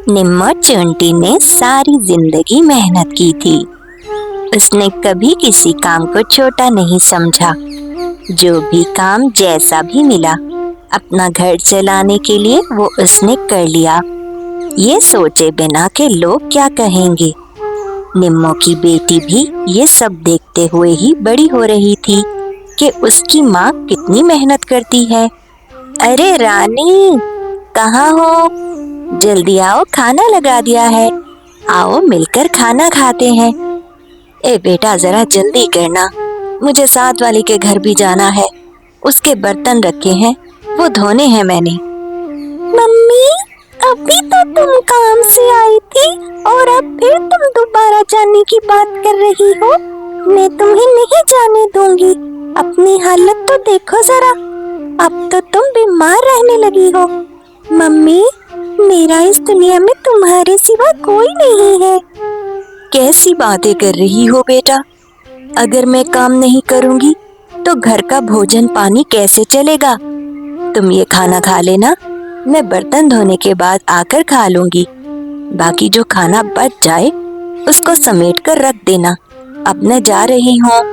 निम्मो चूंटी ने सारी जिंदगी मेहनत की थी। उसने कभी किसी काम को छोटा नहीं समझा। जो भी काम जैसा भी मिला, अपना घर चलाने के लिए वो उसने कर लिया, ये सोचे बिना कि लोग क्या कहेंगे। निम्मो की बेटी भी ये सब देखते हुए ही बड़ी हो रही थी कि उसकी माँ कितनी मेहनत करती है। अरे रानी, कहाँ हो? जल्दी आओ, खाना लगा दिया है। आओ मिलकर खाना खाते हैं। ए बेटा, जरा जल्दी करना, मुझे साथ वाली के घर भी जाना है। उसके बर्तन रखे हैं, वो धोने हैं मैंने। मम्मी, अभी तो तुम काम से आई थी और अब फिर तुम दोबारा जाने की बात कर रही हो। मैं तुम्हें नहीं जाने दूंगी। अपनी हालत तो देखो जरा, अब तो तुम बीमार रहने लगी हो। मम्मी, मेरा इस दुनिया में तुम्हारे सिवा कोई नहीं है। कैसी बातें कर रही हो बेटा? अगर मैं काम नहीं करूंगी तो घर का भोजन पानी कैसे चलेगा? तुम ये खाना खा लेना, मैं बर्तन धोने के बाद आकर खा लूंगी। बाकी जो खाना बच जाए उसको समेट कर रख देना। अब मैं जा रही हूँ।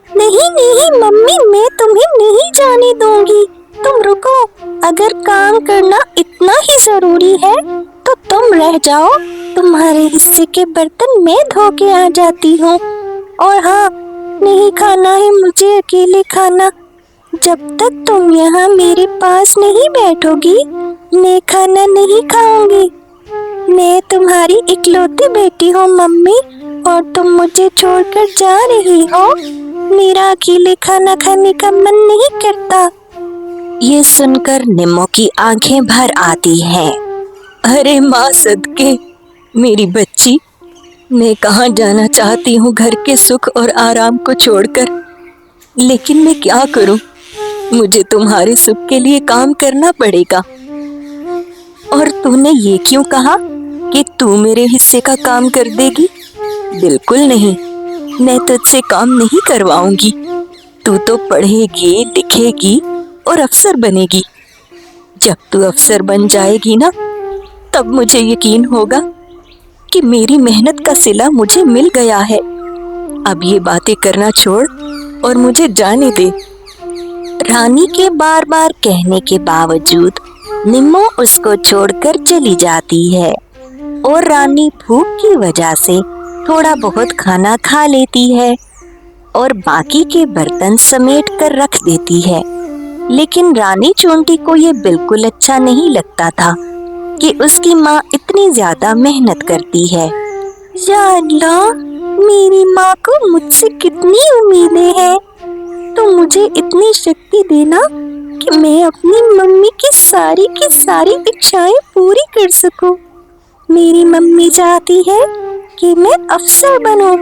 नहीं नहीं मम्मी, मैं तुम्हें नहीं जाने दूंगी। तुम रुको, अगर काम करना इतना ही जरूरी है तो तुम रह जाओ। तुम्हारे हिस्से के बर्तन मैं धो के आ जाती हूँ। और हाँ, नहीं खाना है मुझे अकेले खाना। जब तक तुम यहाँ मेरे पास नहीं बैठोगी, मैं खाना नहीं खाऊंगी। मैं तुम्हारी इकलौती बेटी हूँ मम्मी, और तुम मुझे छोड़कर जा रही हो। मेरा अकेले खाना खाने का मन नहीं करता। ये सुनकर निम्मो की आंखें भर आती हैं। अरे माँ सदके, मेरी बच्ची, मैं कहाँ जाना चाहती हूँ घर के सुख और आराम को छोड़कर। लेकिन मैं क्या करूँ, मुझे तुम्हारे सुख के लिए काम करना पड़ेगा। और तूने ये क्यों कहा कि तू मेरे हिस्से का काम कर देगी? बिल्कुल नहीं, मैं तुझसे काम नहीं करवाऊंगी। तू तो पढ़ेगी, लिखेगी और अफसर बनेगी। जब तू अफसर बन जाएगी ना, तब मुझे यकीन होगा कि मेरी मेहनत का सिला मुझे मिल गया है। अब ये बातें करना छोड़ और मुझे जाने दे। रानी के बार बार कहने के बावजूद निम्मो उसको छोड़कर चली जाती है और रानी भूख की वजह से थोड़ा बहुत खाना खा लेती है और बाकी के बर्तन समेट कर रख देती है। लेकिन रानी चूंटी को ये बिल्कुल अच्छा नहीं लगता था कि उसकी माँ इतनी ज्यादा मेहनत करती है। या अल्लाह, मेरी माँ को मुझसे कितनी उम्मीदें हैं। तो मुझे इतनी शक्ति देना कि मैं अपनी मम्मी की सारी इच्छाएं पूरी कर सकूं। मेरी मम्मी चाहती है कि मैं अफसर बनूं,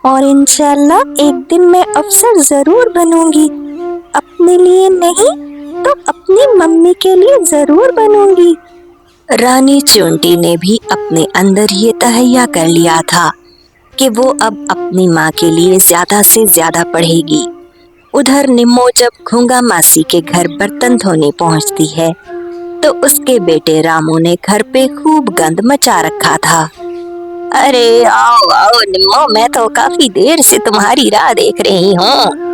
और इंशाल्लाह एक दिन मैं अफसर जरूर बनूंगी। अपने लिए नहीं तो अपनी मम्मी के लिए जरूर बनूंगी। रानी चूंटी ने भी अपने अंदर ये तहैया कर लिया था कि वो अब अपनी माँ के लिए ज्यादा से ज्यादा पढ़ेगी। उधर निम्मो जब घूंगा मासी के घर बर्तन धोने पहुँचती है तो उसके बेटे रामू ने घर पे खूब गंद मचा रखा था। अरे आओ आओ निम्मो, मैं तो काफी देर से तुम्हारी राह देख रही हूँ।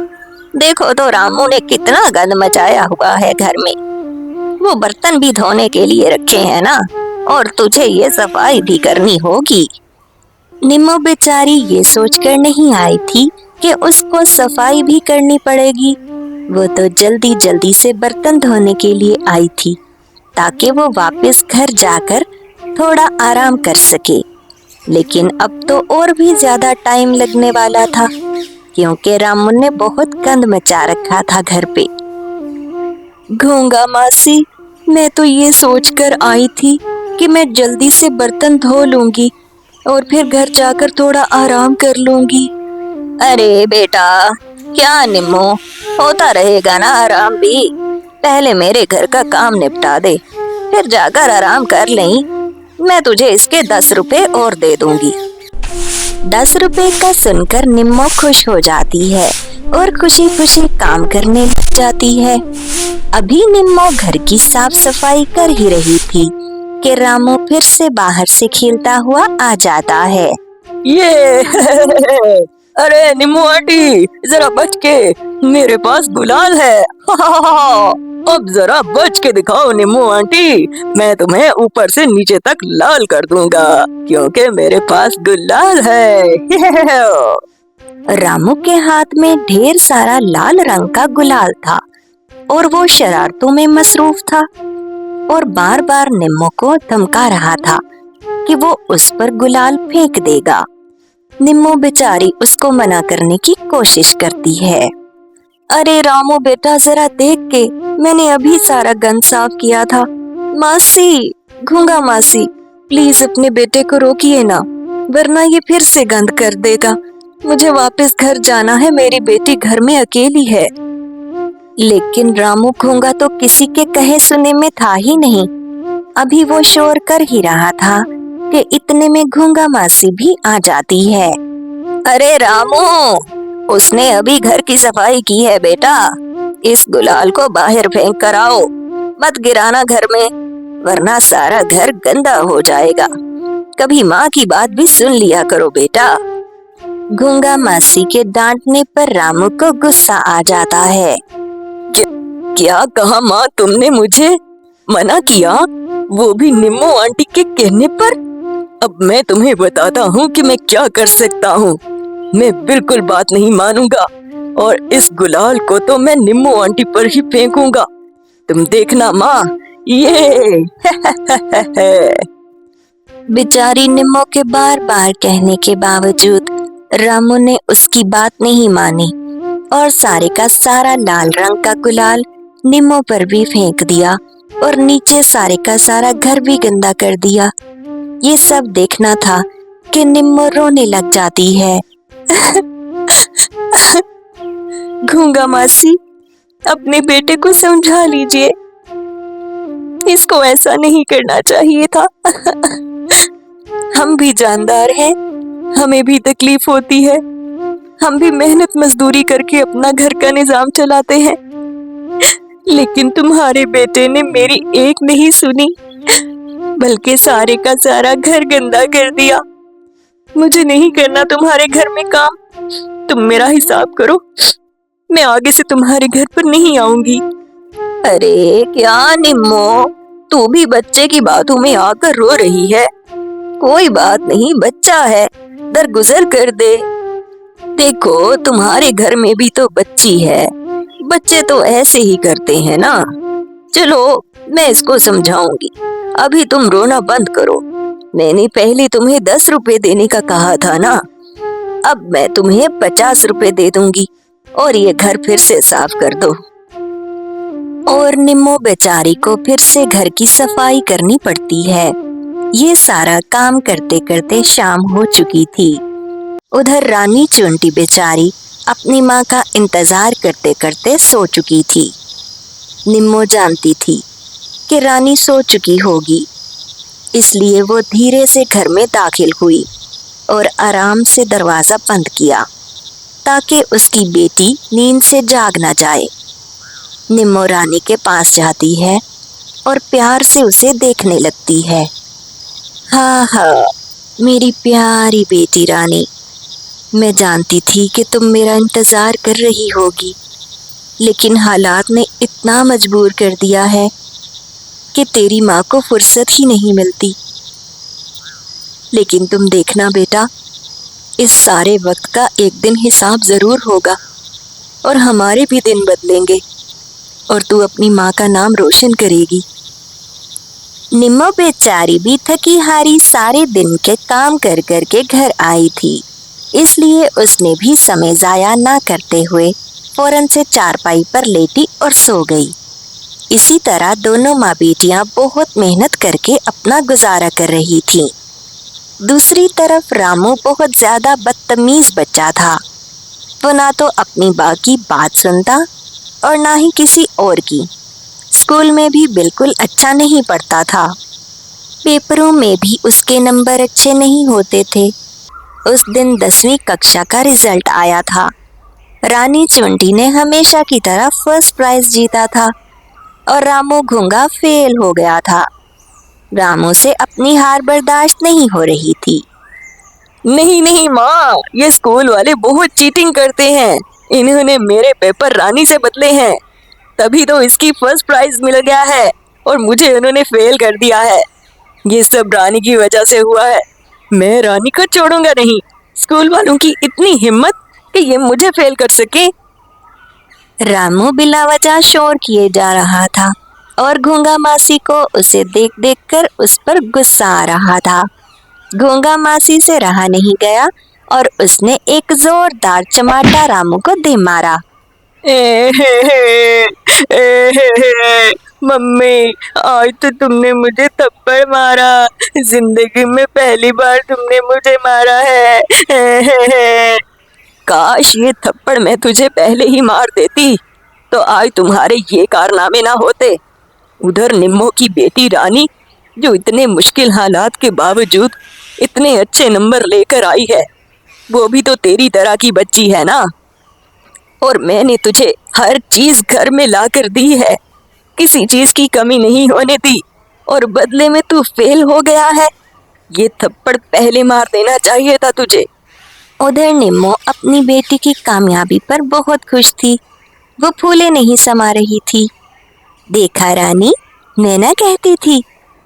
देखो तो रामू ने कितना गंद मचाया हुआ है घर में। वो बर्तन भी धोने के लिए रखे हैं ना, और तुझे ये सफाई भी करनी होगी। निम्मो बेचारी ये सोचकर नहीं आई थी कि उसको सफाई भी करनी पड़ेगी। वो तो जल्दी जल्दी से बर्तन धोने के लिए आई थी ताकि वो वापस घर जाकर थोड़ा आराम कर सके। लेकिन अब तो और भी ज्यादा टाइम लगने वाला था, क्योंकि रामू ने बहुत गंद मचा रखा था घर पे। घूंगा मासी, मैं तो ये सोचकर आई थी कि मैं जल्दी से बर्तन धो लूंगी और फिर घर जाकर थोड़ा आराम कर लूंगी। अरे बेटा, क्या निम्मो, होता रहेगा ना आराम भी। पहले मेरे घर का काम निपटा दे, फिर जाकर आराम कर लें। मैं तुझे इसके 10 रुपए और दे दूंगी। 10 रुपए का सुनकर निम्मो खुश हो जाती है और खुशी खुशी काम करने लग जाती है। अभी निम्मो घर की साफ सफाई कर ही रही थी कि रामू फिर से बाहर से खेलता हुआ आ जाता है। ये अरे नीमू आंटी, जरा बच के, मेरे पास गुलाल है। अब जरा बच के दिखाओ नीमू आंटी, मैं तुम्हें ऊपर से नीचे तक लाल कर दूंगा, क्योंकि मेरे पास गुलाल है। रामू के हाथ में ढेर सारा लाल रंग का गुलाल था और वो शरारतों में मसरूफ था और बार बार निम्मो को धमका रहा था कि वो उस पर गुलाल फेंक देगा। निम्मो बेचारी उसको मना करने की कोशिश करती है। अरे रामू बेटा, जरा देख के, मैंने अभी सारा गंद साफ किया था। मासी, घूंगा मासी, प्लीज अपने बेटे को रोकिए ना, वरना ये फिर से गंद कर देगा। मुझे वापस घर जाना है, मेरी बेटी घर में अकेली है। लेकिन रामू घूंगा तो किसी के कहे सुने में था ही नहीं। अभी वो शोर कर ही रहा था कि इतने में घूंगा मासी भी आ जाती है। अरे रामू, उसने अभी घर की सफाई की है बेटा, इस गुलाल को बाहर फेंक कर आओ, मत गिराना घर में, वरना सारा घर गंदा हो जाएगा। कभी माँ की बात भी सुन लिया करो बेटा। घूंगा मासी के डांटने पर रामू को गुस्सा आ जाता है। क्या कहा माँ तुमने मुझे? मना किया, वो भी निम्मो आंटी के कहने पर? अब मैं तुम्हें बताता हूँ कि मैं क्या कर सकता हूँ। मैं बिल्कुल बात नहीं मानूंगा और इस गुलाल को तो मैं निम्मो आंटी पर ही फेंकूंगा। तुम देखना माँ, ये बेचारी निम्मो के बार बार कहने के बावजूद रामू ने उसकी बात नहीं मानी और सारे का सारा लाल रंग का गुलाल निम्मो पर भी फेंक दिया और नीचे सारे का सारा घर भी गंदा कर दिया। ये सब देखना था कि निम्मो रोने लग जाती है। घूंगा मासी, अपने बेटे को समझा लीजिए, इसको ऐसा नहीं करना चाहिए था। हम भी जानदार हैं, हमें भी तकलीफ होती है, हम भी मेहनत मजदूरी करके अपना घर का निजाम चलाते हैं, लेकिन तुम्हारे बेटे ने मेरी एक नहीं सुनी, बल्कि सारे का सारा घर गंदा कर दिया। मुझे नहीं करना तुम्हारे घर में काम, तुम मेरा हिसाब करो, मैं आगे से तुम्हारे घर पर नहीं आऊंगी। अरे क्या निम्मो, तू भी बच्चे की बातों में आकर रो रही है। कोई बात नहीं, बच्चा है, दरगुजर कर दे। देखो तुम्हारे घर में भी तो बच्ची है, बच्चे तो ऐसे ही करते हैं ना। चलो मैं इसको समझाऊंगी, अभी तुम रोना बंद करो। मैंने पहले तुम्हें 10 रुपए देने का कहा था ना, अब मैं तुम्हें 50 रुपए दे दूंगी और ये घर फिर से साफ कर दो। और निम्मो बेचारी को फिर से घर की सफाई करनी पड़ती है। ये सारा काम करते करते शाम हो चुकी थी। उधर रानी चुंटी बेचारी अपनी माँ का इंतजार करते करते सो चुकी थी। निम्मो जानती थी कि रानी सो चुकी होगी, इसलिए वो धीरे से घर में दाखिल हुई और आराम से दरवाजा बंद किया ताकि उसकी बेटी नींद से जाग न जाए। निम्मो रानी के पास जाती है और प्यार से उसे देखने लगती है। हाँ हाँ, मेरी प्यारी बेटी रानी, मैं जानती थी कि तुम मेरा इंतजार कर रही होगी, लेकिन हालात ने इतना मजबूर कर दिया है कि तेरी माँ को फुर्सत ही नहीं मिलती। लेकिन तुम देखना बेटा, इस सारे वक्त का एक दिन हिसाब जरूर होगा और हमारे भी दिन बदलेंगे और तू अपनी माँ का नाम रोशन करेगी। निम्मो बेचारी भी थकी हारी सारे दिन के काम कर कर के घर आई थी, इसलिए उसने भी समय जाया ना करते हुए फौरन से चारपाई पर लेटी और सो गई। इसी तरह दोनों माँ बेटियां बहुत मेहनत करके अपना गुजारा कर रही थीं। दूसरी तरफ रामू बहुत ज्यादा बदतमीज बच्चा था। वो ना तो अपनी माँ की बात सुनता और ना ही किसी और की। स्कूल में भी बिल्कुल अच्छा नहीं पढ़ता था। पेपरों में भी उसके नंबर अच्छे नहीं होते थे। उस दिन 10वीं कक्षा का रिजल्ट आया था। रानी चुंटी ने हमेशा की तरह फर्स्ट प्राइज जीता था और रामू घुंगा फेल हो गया था। रामू से अपनी हार बर्दाश्त नहीं हो रही थी। नहीं नहीं माँ, ये स्कूल वाले बहुत चीटिंग करते हैं। इन्होंने मेरे पेपर रानी से बदले हैं, तभी तो इसकी फर्स्ट प्राइज मिल गया है और मुझे उन्होंने फेल कर दिया है। ये सब रानी की वजह से हुआ है। मैं रानी को छोड़ूंगा नहीं। स्कूल वालों की इतनी हिम्मत कि ये मुझे फेल कर सके। रामू बिला वजह शोर किए जा रहा था और गूंगा मासी को उसे देख देख कर उस पर गुस्सा आ रहा था। गूंगा मासी से रहा नहीं गया और उसने एक जोरदार चमाटा रामू को दे मारा। मम्मी, आज तो तुमने मुझे थप्पड़ मारा। जिंदगी में पहली बार तुमने मुझे मारा है। काश ये थप्पड़ मैं तुझे पहले ही मार देती तो आज तुम्हारे ये कारनामे ना होते। उधर निम्मो की बेटी रानी, जो इतने मुश्किल हालात के बावजूद इतने अच्छे नंबर लेकर आई है, वो भी तो तेरी तरह की बच्ची है ना। और मैंने तुझे हर चीज घर में ला कर दी है, किसी चीज की कमी नहीं होने दी, और बदले में तू फेल हो गया है। ये थप्पड़ पहले मार देना चाहिए था तुझे। उधर निम्मो अपनी बेटी की कामयाबी पर बहुत खुश थी। वो फूले नहीं समा रही थी। देखा रानी, मैं ना कहती थी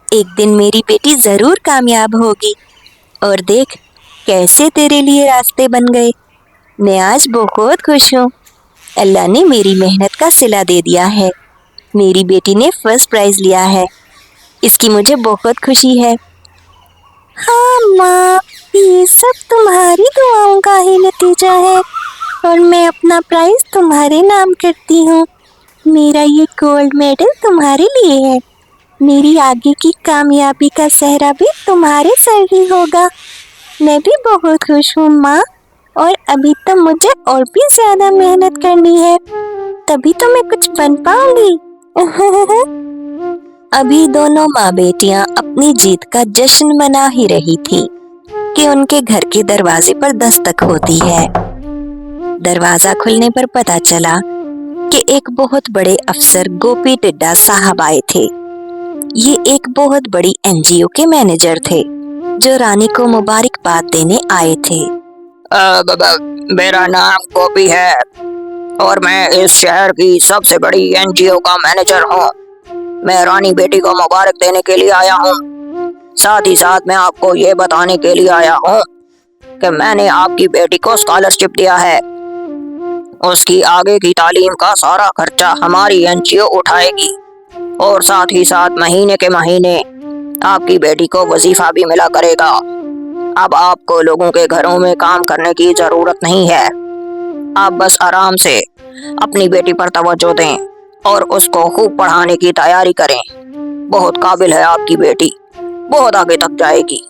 एक दिन मेरी बेटी जरूर कामयाब होगी, और देख कैसे तेरे लिए रास्ते बन गए। मैं आज बहुत खुश हूँ। अल्लाह ने मेरी मेहनत का सिला दे दिया है। मेरी बेटी ने फर्स्ट प्राइज लिया है, इसकी मुझे बहुत खुशी है। हाँ माँ, ये सब तुम्हारी दुआओं का ही नतीजा है और मैं अपना प्राइज तुम्हारे नाम करती हूँ। मेरा ये गोल्ड मेडल तुम्हारे लिए है। मेरी आगे की कामयाबी का सेहरा भी तुम्हारे सर ही होगा। मैं भी बहुत खुश हूँ माँ, और अभी तो मुझे और भी ज्यादा मेहनत करनी है, तभी तो मैं कुछ बन पाऊंगी। अभी दोनों माँ बेटियां अपनी जीत का जश्न मना ही रही थी कि उनके घर के दरवाजे पर दस्तक होती है। दरवाजा खुलने पर पता चला कि एक बहुत बड़े अफसर गोपी टिड्डा साहब आए थे। ये एक बहुत बड़ी एनजीओ के मैनेजर थे जो रानी को मुबारकबाद देने आए थे। मेरा नाम गोपी है और मैं इस शहर की सबसे बड़ी एनजीओ का मैनेजर हूँ। मैं रानी बेटी को मुबारक देने के लिए आया हूँ। साथ ही साथ मैं आपको ये बताने के लिए आया हूँ कि मैंने आपकी बेटी को स्कॉलरशिप दिया है। उसकी आगे की तालीम का सारा खर्चा हमारी एनजीओ उठाएगी, और साथ ही साथ महीने के महीने आपकी बेटी को वजीफा भी मिला करेगा। अब आपको लोगों के घरों में काम करने की जरूरत नहीं है। आप बस आराम से अपनी बेटी पर तवज्जो दें और उसको खूब पढ़ाने की तैयारी करें। बहुत काबिल है आपकी बेटी, बहुत आगे तक जाएगी।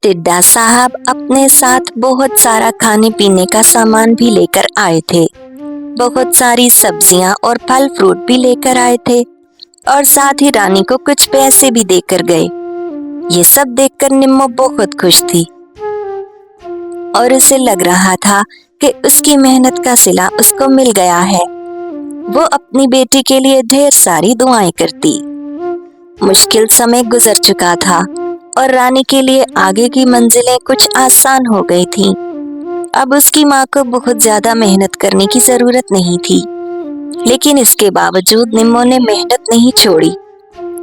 टिड्डा साहब अपने साथ बहुत सारा खाने पीने का सामान भी लेकर आए थे। बहुत सारी सब्जियां और फल फ्रूट भी लेकर आए थे, और साथ ही रानी को कुछ पैसे भी देकर गए। ये सब देखकर निम्मो बहुत खुश थी और उसे लग रहा था कि उसकी मेहनत का सिला उसको मिल गया है। वो अपनी बेटी के लिए ढेर सारी दुआएं करती। मुश्किल समय गुजर चुका था और रानी के लिए आगे की मंजिलें कुछ आसान हो गई थीं। अब उसकी माँ को बहुत ज्यादा मेहनत करने की जरूरत नहीं थी, लेकिन इसके बावजूद निम्मो ने मेहनत नहीं छोड़ी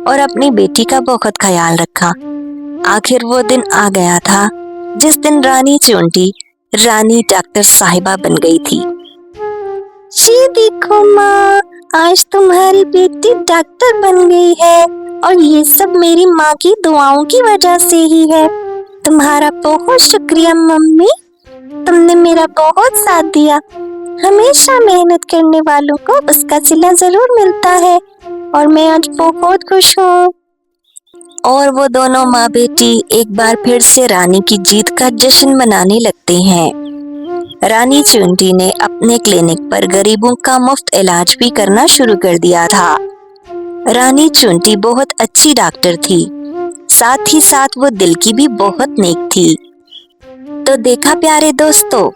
और अपनी बेटी का बहुत ख्याल रखा। आखिर वो दिन आ गया था जिस दिन रानी चूंटी रानी डॉक्टर साहिबा बन गई थी। जी देखो माँ, आज तुम्हारी बेटी डॉक्टर बन गई है, और ये सब मेरी माँ की दुआओं की वजह से ही है। तुम्हारा बहुत शुक्रिया मम्मी, तुमने मेरा बहुत साथ दिया। हमेशा मेहनत करने वालों को उसका सिला जरूर मिलता है, और मैं आज बहुत खुश हूँ। और वो दोनों माँ बेटी एक बार फिर से रानी की जीत का जश्न मनाने लगते हैं। रानी चुंटी ने अपने क्लिनिक पर गरीबों का मुफ्त इलाज भी करना शुरू कर दिया था। रानी चुंटी बहुत अच्छी डॉक्टर थी, साथ ही साथ वो दिल की भी बहुत नेक थी। तो देखा प्यारे दोस्तों,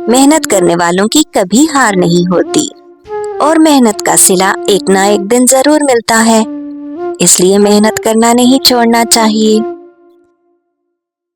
मेहनत करने वालों की कभी हार नहीं होती और मेहनत का सिला एक ना एक दिन जरूर मिलता है। اس لیے محنت کرنا نہیں چھوڑنا چاہیے۔